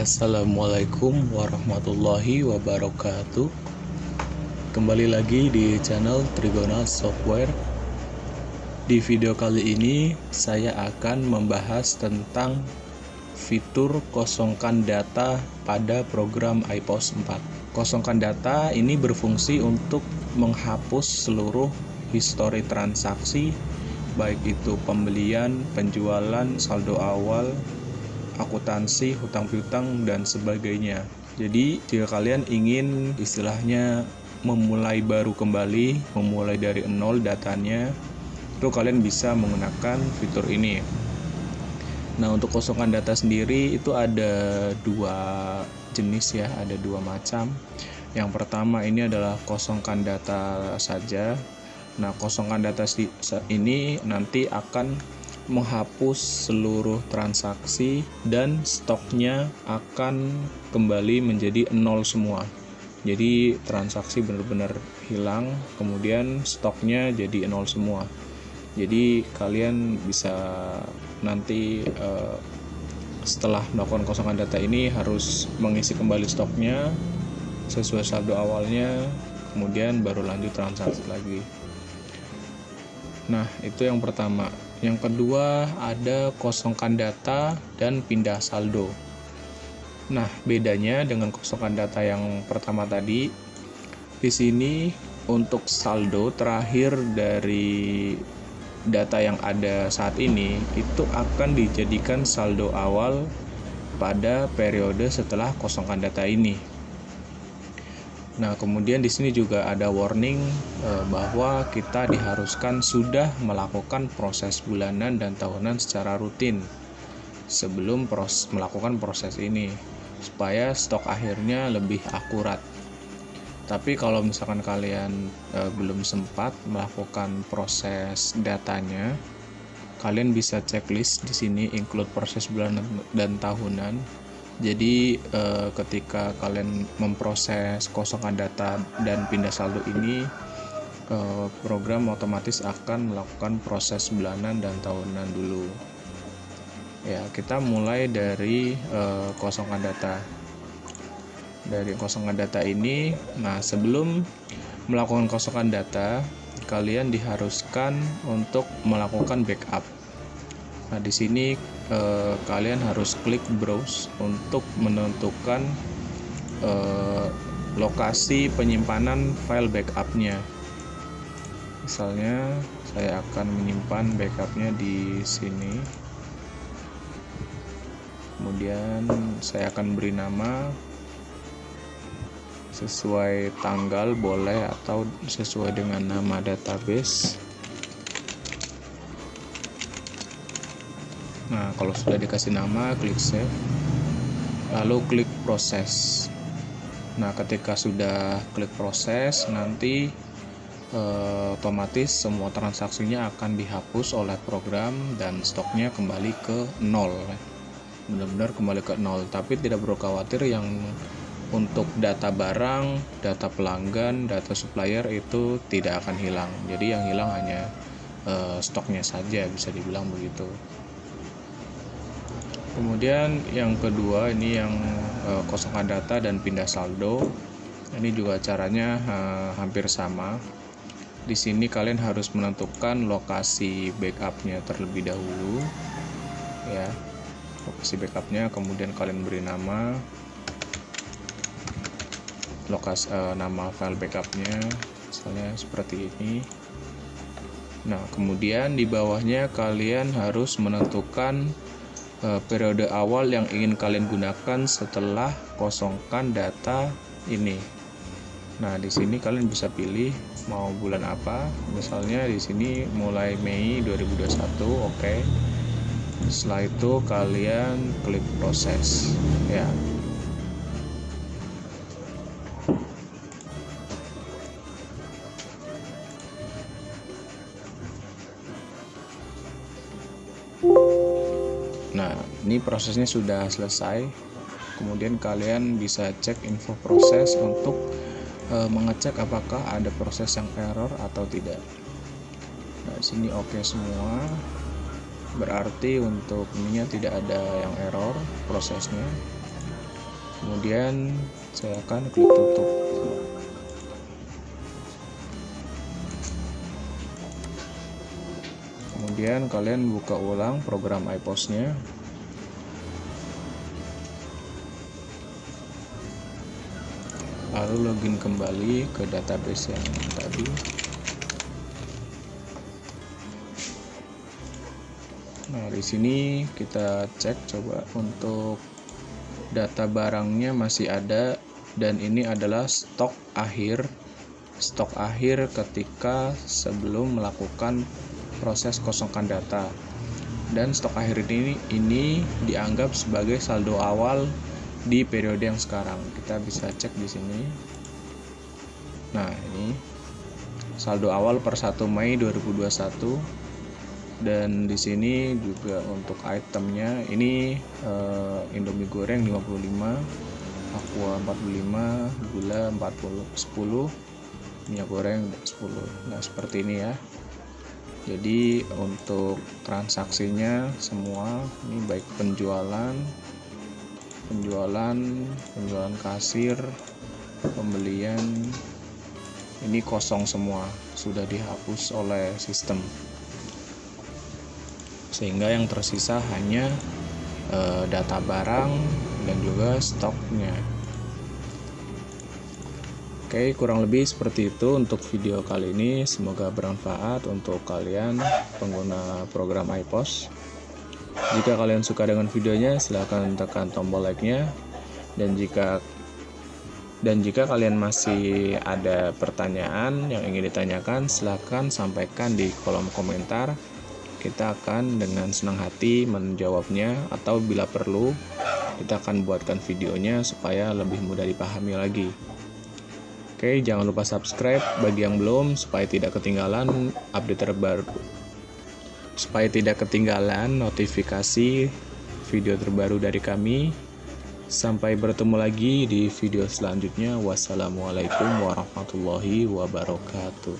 Assalamualaikum warahmatullahi wabarakatuh. Kembali lagi di channel Trigona Software. Di video kali ini saya akan membahas tentang fitur kosongkan data pada program iPOS 4. Kosongkan data ini berfungsi untuk menghapus seluruh histori transaksi, baik itu pembelian, penjualan, saldo awal, akuntansi, hutang piutang, dan sebagainya. Jadi jika kalian ingin istilahnya memulai baru kembali, memulai dari nol datanya, itu kalian bisa menggunakan fitur ini. Nah, untuk kosongkan data sendiri itu ada dua jenis ya, ada dua macam. Yang pertama ini adalah kosongkan data saja. Nah, kosongkan data ini nanti akan menghapus seluruh transaksi dan stoknya akan kembali menjadi nol semua. Jadi transaksi benar-benar hilang, kemudian stoknya jadi nol semua. Jadi kalian bisa nanti setelah melakukan kosongan data ini harus mengisi kembali stoknya sesuai saldo awalnya, kemudian baru lanjut transaksi lagi. Nah, itu yang pertama. Yang kedua ada kosongkan data dan pindah saldo. Nah, bedanya dengan kosongkan data yang pertama tadi, di sini untuk saldo terakhir dari data yang ada saat ini itu akan dijadikan saldo awal pada periode setelah kosongkan data ini. Nah, kemudian di sini juga ada warning bahwa kita diharuskan sudah melakukan proses bulanan dan tahunan secara rutin sebelum melakukan proses ini supaya stok akhirnya lebih akurat. Tapi kalau misalkan kalian belum sempat melakukan proses datanya, kalian bisa checklist di sini include proses bulanan dan tahunan. Jadi ketika kalian memproses kosongan data dan pindah saldo ini, program otomatis akan melakukan proses bulanan dan tahunan dulu. Ya, kita mulai dari kosongan data. Dari kosongan data ini, nah sebelum melakukan kosongan data, kalian diharuskan untuk melakukan backup. Nah, di sini kalian harus klik browse untuk menentukan lokasi penyimpanan file backupnya. Misalnya saya akan menyimpan backupnya di sini. Kemudian saya akan beri nama sesuai tanggal boleh atau sesuai dengan nama database. Nah, kalau sudah dikasih nama, klik save, lalu klik proses. Nah, ketika sudah klik proses, nanti otomatis semua transaksinya akan dihapus oleh program dan stoknya kembali ke nol. Benar-benar kembali ke nol, tapi tidak perlu khawatir yang untuk data barang, data pelanggan, data supplier itu tidak akan hilang. Jadi yang hilang hanya stoknya saja, bisa dibilang begitu. Kemudian yang kedua ini yang kosongkan data dan pindah saldo. Ini juga caranya hampir sama. Di sini kalian harus menentukan lokasi backupnya terlebih dahulu, ya. Lokasi backupnya, kemudian kalian beri nama, nama file backupnya, misalnya seperti ini. Nah, kemudian di bawahnya kalian harus menentukan periode awal yang ingin kalian gunakan setelah kosongkan data ini. Nah, di sini kalian bisa pilih mau bulan apa. Misalnya di sini mulai Mei 2021, oke. Setelah itu kalian klik proses, ya. Nah, ini prosesnya sudah selesai. Kemudian kalian bisa cek info proses untuk mengecek apakah ada proses yang error atau tidak. Nah, di sini oke semua. Berarti untuk ininya tidak ada yang error prosesnya. Kemudian saya akan klik tutup. Kemudian kalian buka ulang program iPOS-nya. Lalu login kembali ke database yang tadi. Nah, di sini kita cek coba untuk data barangnya masih ada, dan ini adalah stok akhir ketika sebelum melakukan proses kosongkan data. Dan stok akhir ini dianggap sebagai saldo awal di periode yang sekarang. Kita bisa cek di sini. Nah, ini saldo awal per 1 Mei 2021. Dan di sini juga untuk itemnya ini Indomie goreng 55, aqua 45, gula 10, minyak goreng 10. Nah, seperti ini ya. Jadi untuk transaksinya semua ini baik penjualan kasir, pembelian, ini kosong semua, sudah dihapus oleh sistem. Sehingga yang tersisa hanya data barang dan juga stoknya. Oke, kurang lebih seperti itu untuk video kali ini. Semoga bermanfaat untuk kalian pengguna program iPOS. Jika kalian suka dengan videonya, silahkan tekan tombol like-nya. Dan jika kalian masih ada pertanyaan yang ingin ditanyakan, silahkan sampaikan di kolom komentar. Kita akan dengan senang hati menjawabnya, atau bila perlu kita akan buatkan videonya supaya lebih mudah dipahami lagi. Oke, jangan lupa subscribe bagi yang belum supaya tidak ketinggalan update terbaru, supaya tidak ketinggalan notifikasi video terbaru dari kami. Sampai bertemu lagi di video selanjutnya. Wassalamualaikum warahmatullahi wabarakatuh.